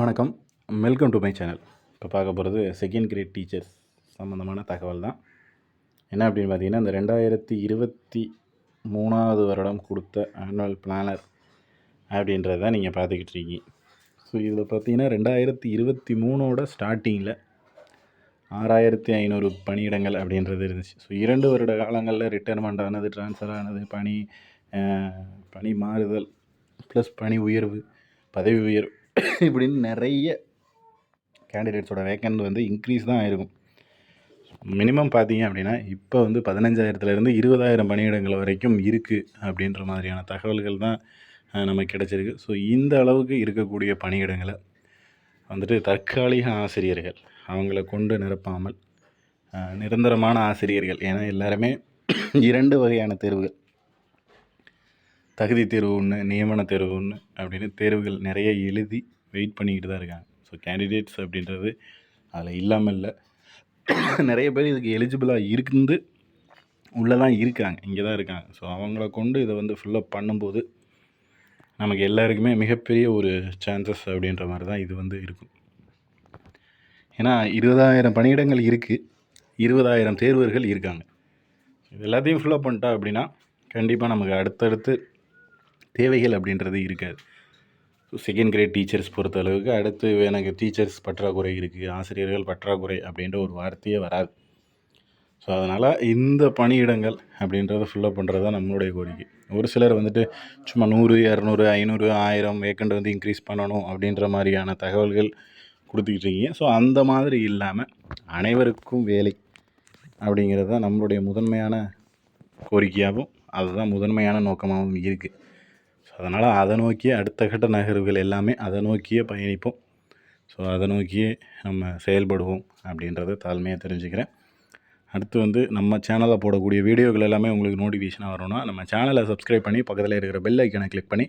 வணக்கம். Welcome to my channel. இப்போ பார்க்க போகிறது செகண்ட் கிரேட் டீச்சர்ஸ் சம்மந்தமான தகவல் தான். என்ன அப்படின்னு பார்த்தீங்கன்னா, இந்த 2023வது வருடம் கொடுத்த ஆனுவல் பிளானர் அப்படின்றத தான் நீங்கள் பார்த்துக்கிட்டு இருக்கீங்க. ஸோ இதில் பார்த்தீங்கன்னா 2023ஓட ஸ்டார்டிங்கில் 6500 பணியிடங்கள் அப்படின்றது இருந்துச்சு. ஸோ 2 வருட காலங்களில் ரிட்டையர்மெண்ட் ஆனது, ட்ரான்ஸ்ஃபர் ஆனது, பணி மாறுதல் ப்ளஸ் பணி உயர்வு, பதவி உயர்வு இப்படின்னு நிறைய கேண்டிடேட்ஸோட வேக்கண்ட் வந்து இன்க்ரீஸ் தான் ஆகிருக்கும். மினிமம் பார்த்தீங்க அப்படின்னா இப்போ வந்து 15,000லேருந்து 20,000 பணியிடங்கள் வரைக்கும் இருக்குது அப்படின்ற மாதிரியான தகவல்கள் தான் நமக்கு கிடச்சிருக்கு. ஸோ இந்த அளவுக்கு இருக்கக்கூடிய பணியிடங்களை வந்துட்டு தற்காலிக ஆசிரியர்கள் அவங்கள கொண்டு நிரப்பாமல் நிரந்தரமான ஆசிரியர்கள், ஏன்னா எல்லாருமே 2 வகையான தேர்வுகள், தகுதி தேர்வு ஒன்று, நியமன தேர்வு ஒன்று அப்படின்னு தேர்வுகள் நிறைய எழுதி வெயிட் பண்ணிக்கிட்டு தான் இருக்காங்க. ஸோ கேண்டிடேட்ஸ் அப்படின்றது அதில் இல்லாமல் இல்லை. நிறைய பேர் இதுக்கு எலிஜிபிளாக இருந்து உள்ளே தான் இருக்காங்க, இங்கே தான் இருக்காங்க. ஸோ அவங்கள கொண்டு இதை வந்து ஃபுல்லப் பண்ணும்போது நமக்கு எல்லாருக்குமே மிகப்பெரிய ஒரு சான்சஸ் அப்படின்ற மாதிரி தான் இது வந்து இருக்கும். ஏன்னா 20,000 பணியிடங்கள் இருக்குது, 20,000 தேர்வர்கள் இருக்காங்க. இது எல்லாத்தையும் ஃபுல்லப் பண்ணிட்டா அப்படின்னா கண்டிப்பாக நமக்கு அடுத்தடுத்து தேவைகள் அப்படின்றது இருக்காது. ஸோ செகண்ட் கிரேட் டீச்சர்ஸ் பொறுத்தளவுக்கு அடுத்து எனக்கு டீச்சர்ஸ் பற்றாக்குறை இருக்குது, ஆசிரியர்கள் பற்றாக்குறை அப்படின்ற ஒரு வார்த்தையே வராது. ஸோ அதனால் இந்த பணியிடங்கள் அப்படின்றத ஃபுல்லப் பண்ணுறது தான் நம்மளுடைய கோரிக்கை. ஒரு சிலர் வந்துட்டு சும்மா 100, 200, 500, 1000 வேக்கண்ட் வந்து இன்க்ரீஸ் பண்ணணும் அப்படின்ற மாதிரியான தகவல்கள் கொடுத்துக்கிட்டு இருக்கீங்க. ஸோ அந்த மாதிரி இல்லாமல் அனைவருக்கும் வேலை அப்படிங்கிறது தான் நம்மளுடைய முதன்மையான கோரிக்கையாகவும் அதுதான் முதன்மையான நோக்கமாகவும் இருக்குது. ஸோ அதனால் அதை நோக்கிய அடுத்த கட்ட நகர்வுகள் எல்லாமே அதை நோக்கியே பயணிப்போம். ஸோ அதை நோக்கியே நம்ம செயல்படுவோம் அப்படின்றத தாழ்மையாக தெரிஞ்சுக்கிறேன். அடுத்து வந்து நம்ம சேனலில் போடக்கூடிய வீடியோக்கள் எல்லாமே உங்களுக்கு நோட்டிஃபிகேஷனாக வரணும்னா நம்ம சேனலை சப்ஸ்கிரைப் பண்ணி பக்கத்தில் இருக்கிற பெல் ஐக்கனை கிளிக் பண்ணி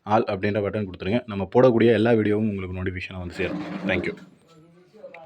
ஆல் அப்படின்ற பட்டன் கொடுத்துருங்க. நம்ம போடக்கூடிய எல்லா வீடியோவும் உங்களுக்கு நோட்டிஃபிகேஷனாக வந்து சேரும். தேங்க்யூ.